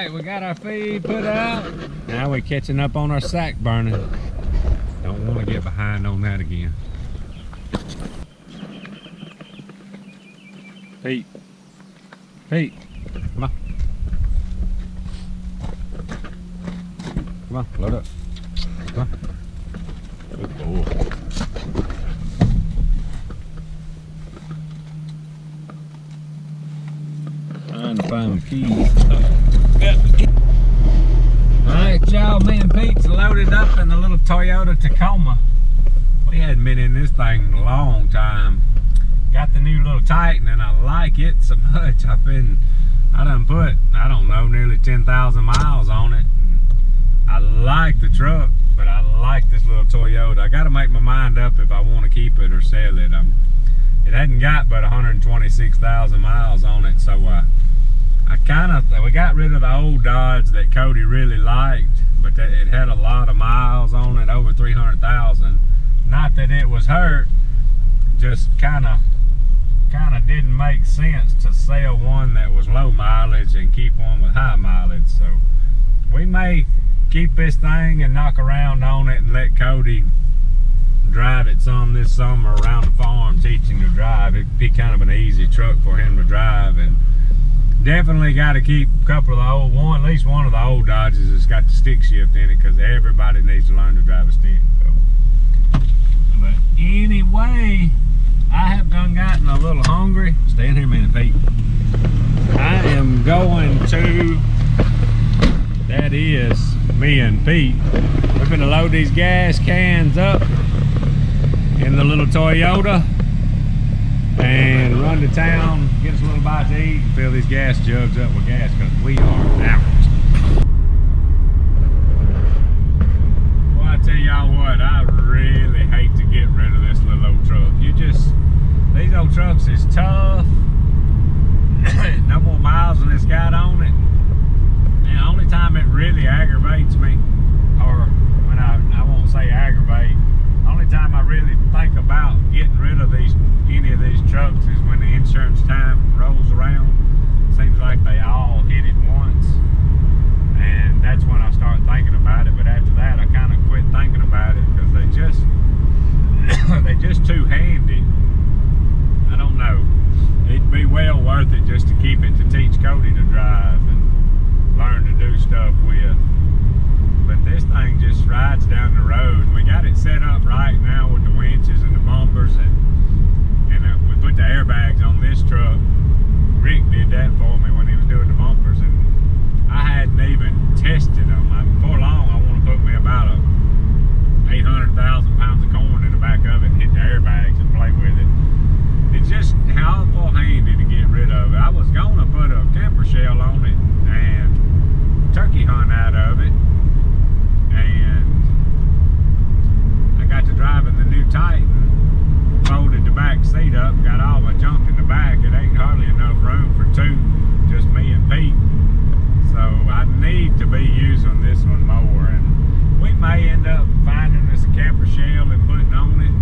Alright, we got our feed put out. Now we're catching up on our sack burning. Don't want to get behind on that again. Pete. Pete. Come on. Come on, load up. Come on. Good boy. Trying to find the keys. Alright, y'all, me and Pete's loaded up in the little Toyota Tacoma. We hadn't been in this thing in a long time. Got the new little Titan and I like it so much. I done put, I don't know, nearly 10,000 miles on it. I like the truck, but I like this little Toyota. I gotta make my mind up if I want to keep it or sell it. It hadn't got but 126,000 miles on it, so we got rid of the old Dodge that Cody really liked, but it had a lot of miles on it, over 300,000. Not that it was hurt, just kind of didn't make sense to sell one that was low mileage and keep one with high mileage. So we may keep this thing and knock around on it and let Cody drive it some this summer around the farm, teach him to drive. It'd be kind of an easy truck for him to drive, and definitely got to keep a couple of the old at least one of the old Dodges that's got the stick shift in it, because everybody needs to learn to drive a stick. So, but anyway, I have gotten a little hungry. Stay in here a minute, Pete. I am going to, that is me and Pete. We're going to load these gas cans up in the little Toyota and run to town, get us a little bite to eat, and fill these gas jugs up with gas, because we are out. Well, I tell y'all what, I really hate to get rid of this little old truck. These old trucks is tough. No more miles than it's got on it. And the only time it really aggravates me, or when I won't say aggravate, the only time I really think about getting rid of any of these trucks is when the insurance time rolls around. Seems like they all hit it once, and that's when I start thinking about it. But after that, I kind of quit thinking about it, because they're just too handy. I don't know. It'd be well worth it just to keep it, to teach Cody to drive and learn to do stuff with. But this thing just rides down the road. We got it set up right now with the winches and the bumpers, and we put the airbags on this truck. Rick did that for me when he was doing the bumpers, and I hadn't even tested them. Before long, I want to put me about 800,000 pounds of corn in the back of it and hit the airbags and play with it. It's just awful handy to get rid of it. I was going to put a camper shell on it and turkey hunt out of it, and I got to driving the new Titan, folded the back seat up, got all my junk in the back. It ain't hardly enough room for two, just me and Pete. So I need to be using this one more, and we may end up finding us a camper shell and putting on it.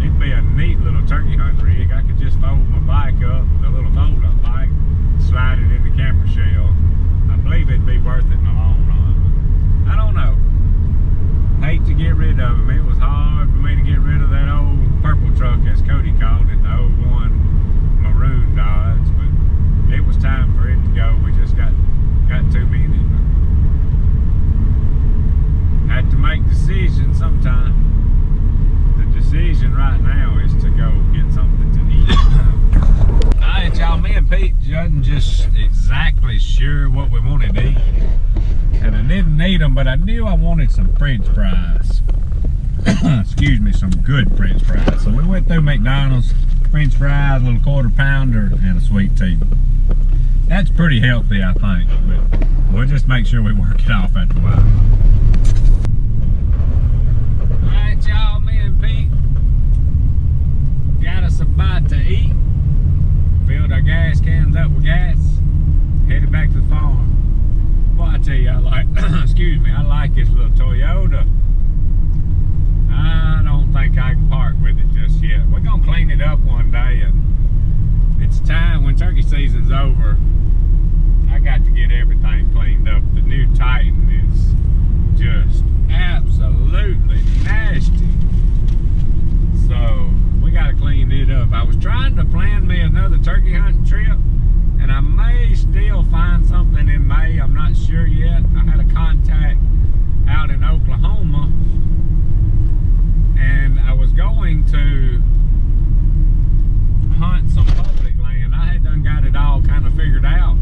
It'd be a neat little turkey hunt rig. I could just fold my bike up, the little fold-up bike, slide it in the camper shell. I believe it'd be worth it in the long run. I don't know. Hate to get rid of them. It was hard for me to get rid of that old purple truck, as Cody called it, the 01 maroon Dodge, but it was time for it to go. We just got too many. Had to make decisions sometime. The decision right now is to go get something to eat. Alright, y'all, me and Pete wasn't just exactly sure what we wanted to eat. And I didn't need them, but I knew I wanted some French fries. Excuse me, some good French fries. So we went through McDonald's, French fries, a little quarter pounder, and a sweet tea. That's pretty healthy, I think, but we'll just make sure we work it off after a while. Alright, y'all, me and Pete got us a bite to eat, filled our gas cans up with gas, headed back to the farm. Well, I tell you, I like, excuse me, I like this little Toyota. I don't think I can park with it just yet. We're gonna clean it up one day, and it's time when turkey season's over. I got to get everything cleaned was trying to plan me another turkey hunting trip, and I may still find something in May. I'm not sure yet. I had a contact out in Oklahoma, and I was going to hunt some public land. I had done got it all kind of figured out,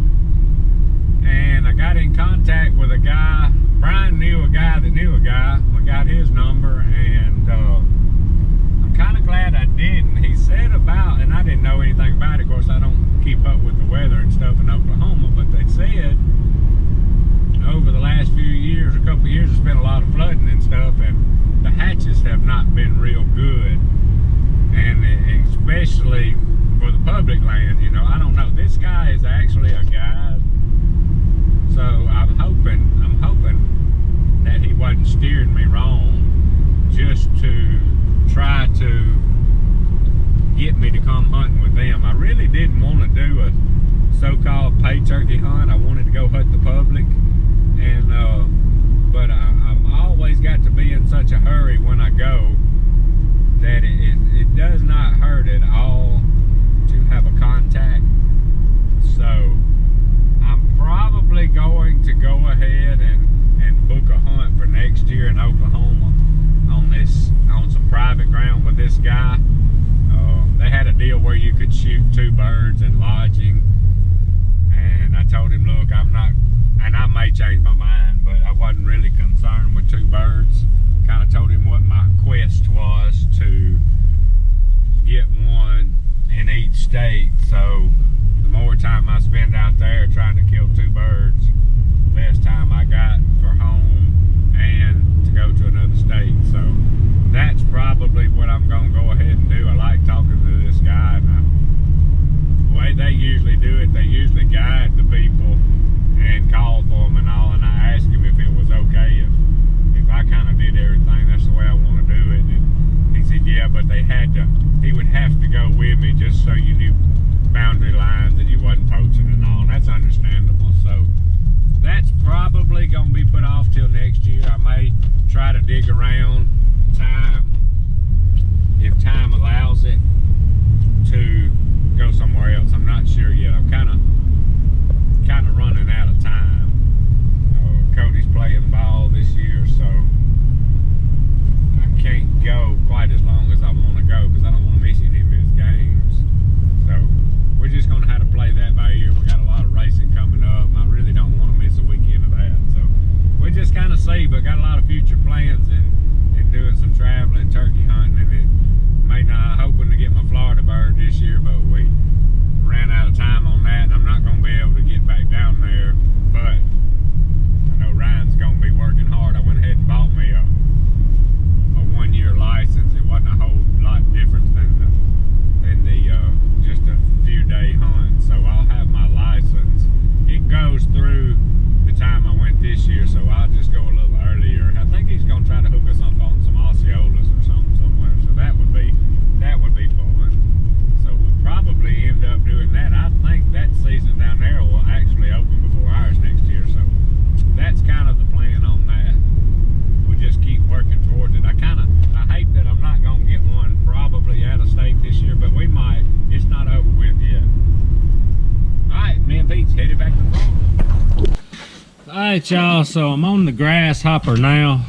and I got in contact with a guy. Brian knew a guy that knew a guy. I got his number, and I'm kind of glad I didn't. He said about, and I didn't know anything about it. Of course, I don't keep up with the weather and stuff in Oklahoma, but they said over the last few years, a couple of years, there's been a lot of flooding and stuff, and the hatches have not been real good, and especially for the public land. You know, I don't know. This guy is actually a guide, so I'm hoping that he wasn't steering me wrong just to try to get me to come hunting with them. I really didn't want to do a so-called pay turkey hunt. I wanted to go hunt the public, and but I'm always got to be in such a hurry when I go that it does not hurt at all to have a contact. So I'm probably going to go ahead and book a hunt for next year in Oklahoma on some private ground with this guy. They had a deal where you could shoot 2 birds and lodging, and I told him, look, I'm not, and I may change my mind, but I wasn't really concerned with 2 birds. Kind of told him what my quest was, to get one in each state. So the more time I spend out there trying to kill 2 birds, less time I got for home and to go to another state. So that's probably what I'm going to go ahead and do. I like talking to this guy, and the way they usually do it, they usually guide the people and call for them and all, and I asked him if it was okay if I kind of did everything. That's the way I want to do it. And he said, yeah, but he would have to go with me just so you knew boundary lines and you wasn't poaching and all, and that's understandable. So that's probably going to be put off till next year. I may try to dig around time, if time allows it, to go somewhere else. I'm not sure yet. I'm kind of running out of time. Cody's playing ball this year, so I can't go quite as long as I want to go because I don't want to miss any of his games. So we're just going to have to play that by ear. We got a lot of racing coming up, and I really don't want to miss a weekend of that. So we just kind of see, but got a lot of future plans and doing some traveling, turkey hunting, and it may not, hoping to get my Florida bird this year, but we ran out of time on that, and I'm not going to be able to get back down there. But I know Ryan's going to be working hard. I went ahead and bought me a 1-year license. It wasn't a whole lot different than the just a few day hunt. So I'll have my license. It goes through the time I went this year, so I'll just go a little earlier. I think he's going to try to hook us up on some Osceolas or something somewhere. So that would be fun. So we'll probably end up doing that. I think that season down there will actually open before ours next year. So that's kind of the plan on that. We'll just keep working towards it. I hate that I'm not going to get one probably out of state this year, but we might. It's not over with yet. Alright, me and Pete's headed back to the farm. Alright, y'all, so I'm on the Grasshopper now.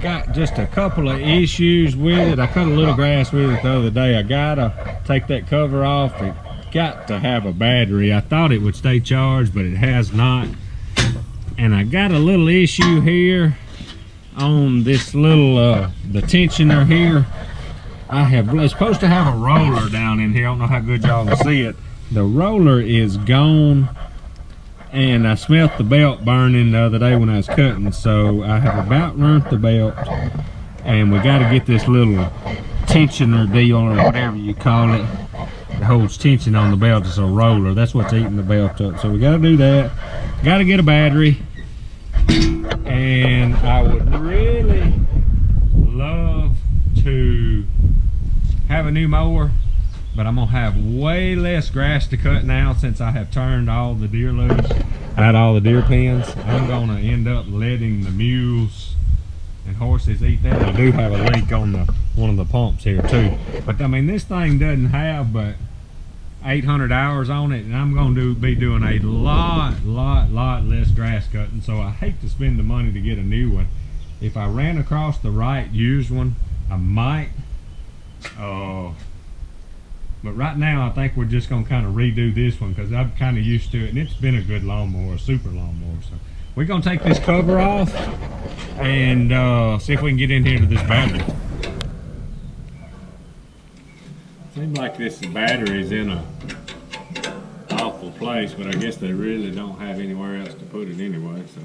Got just a couple of issues with it. I cut a little grass with it the other day. I gotta take that cover off. It got to have a battery. I thought it would stay charged, but it has not. And I got a little issue here on this little the tensioner here. It's supposed to have a roller down in here. I don't know how good y'all can see it. The roller is gone, and I smelt the belt burning the other day when I was cutting, so I have about burnt the belt, and we got to get this little tensioner deal or whatever you call it that holds tension on the belt. It's a roller. That's what's eating the belt up. So we got to do that. Got to get a battery, and I would really love to have a new mower, but I'm gonna have way less grass to cut now since I have turned all the deer loose out all the deer pens. I'm gonna end up letting the mules and horses eat that. I do have a link on the one of the pumps here too. But I mean, this thing doesn't have but 800 hours on it, and I'm going to be doing a lot less grass cutting, so I hate to spend the money to get a new one. If I ran across the right used one, I might. But right now I think we're just going to kind of redo this one because I'm kind of used to it, and it's been a good lawnmower, a super lawnmower. So we're going to take this cover off and see if we can get in here to this battery. Seems like this battery's in a awful place, but I guess they really don't have anywhere else to put it anyway. So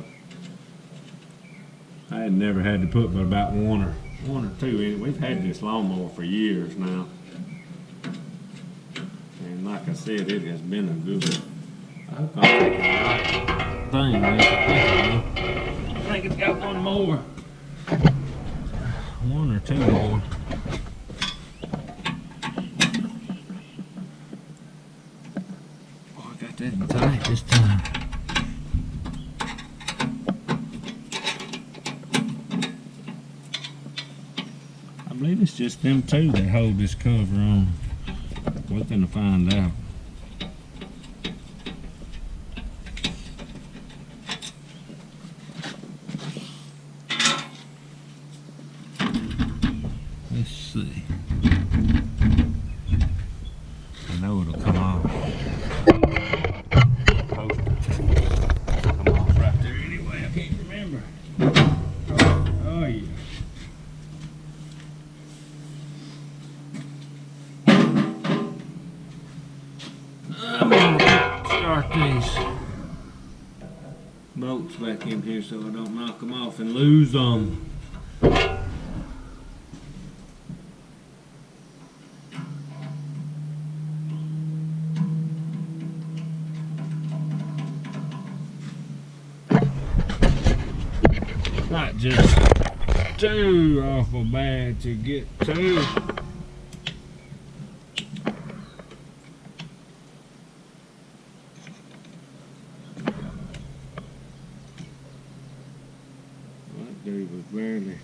I had never had to put but about one or two in it. We've had this lawnmower for years now, and like I said, it has been a good. I hope I'm taking the right thing. I think it's got one more, one or two more. That tight this time. I believe it's just them two that hold this cover on. We're gonna find out. Let's see. I know it'll come off. These bolts back in here so I don't knock them off and lose them. Not just too awful bad to get to. Dude was barely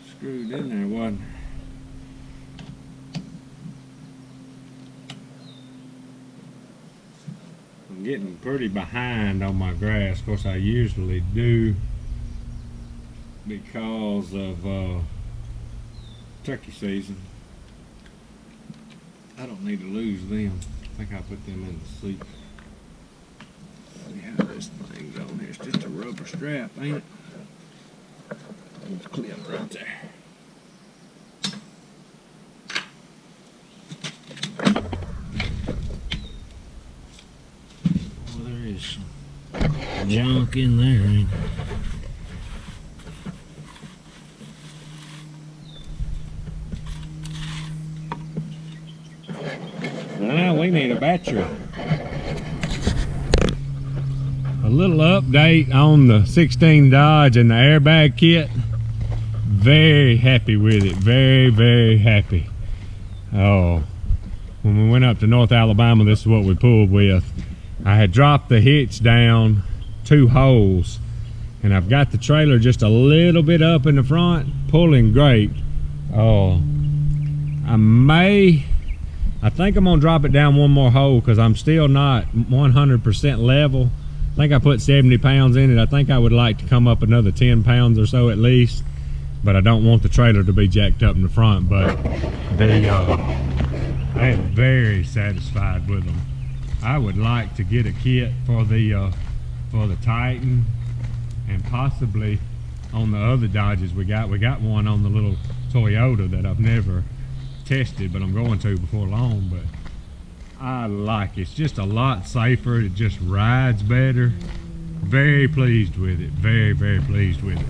screwed in there, wasn't it? I'm getting pretty behind on my grass. Of course, I usually do because of turkey season. I don't need to lose them. I think I put them in the seat. See how this thing's on here. It's just a rubber strap, ain't it? There's a clip right there. Well, there is some junk in there, ain't there? Now we need a battery. A little update on the 16 Dodge and the airbag kit. Very happy with it, very happy. Oh, when we went up to North Alabama, this is what we pulled with. I had dropped the hitch down 2 holes, and I've got the trailer just a little bit up in the front, pulling great. Oh, I think I'm gonna drop it down 1 more hole because I'm still not 100% level. I think I put 70 pounds in it. I think I would like to come up another 10 pounds or so at least. But I don't want the trailer to be jacked up in the front. But I am very satisfied with them. I would like to get a kit for the Titan, and possibly on the other Dodges we got one on the little Toyota that I've never tested, but I'm going to before long. But I like it. It's just a lot safer. It just rides better. Very pleased with it. Very pleased with it.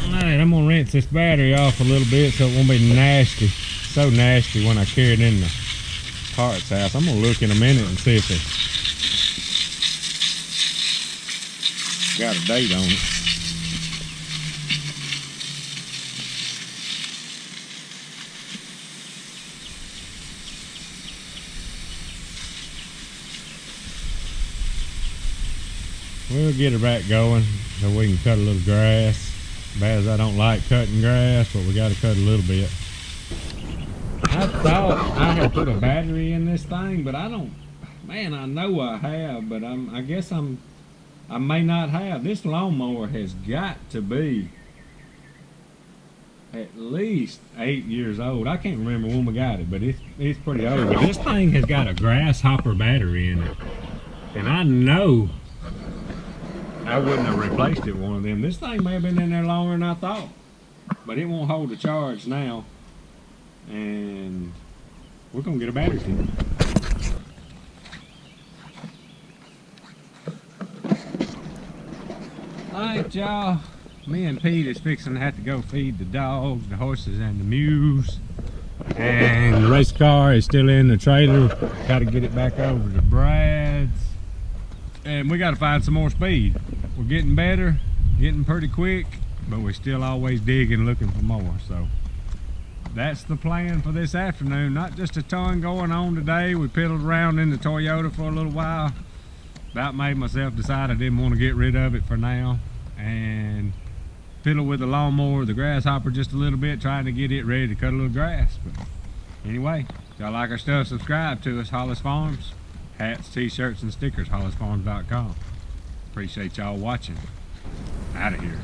Alright, I'm gonna rinse this battery off a little bit so it won't be nasty. So nasty when I carry it in the parts house. I'm gonna look in a minute and see if it's got a date on it. We'll get her back going so we can cut a little grass. Bad as I don't like cutting grass, but we got to cut a little bit. I thought I had put a battery in this thing, but I don't. Man, I know I have, but I guess I may not have. This lawnmower has got to be at least 8 years old. I can't remember when we got it, but it's pretty old. But this thing has got a Grasshopper battery in it, and I know I wouldn't have replaced it with one of them. This thing may have been in there longer than I thought, but it won't hold the charge now, and we're gonna get a battery fit. Alright, y'all, me and Pete is fixing to have to go feed the dogs, the horses, and the mules, and the race car is still in the trailer. Got to get it back over to Brad's, and we got to find some more speed. We're getting better, getting pretty quick, but we're still always digging, looking for more. So that's the plan for this afternoon. Not just a ton going on today. We piddled around in the Toyota for a little while. About made myself decide I didn't want to get rid of it for now, and fiddle with the lawnmower, the Grasshopper, just a little bit, trying to get it ready to cut a little grass. But anyway, if y'all like our stuff, subscribe to us. Hollis Farms, hats, t-shirts, and stickers, hollisfarms.com. Appreciate y'all watching. Out of here.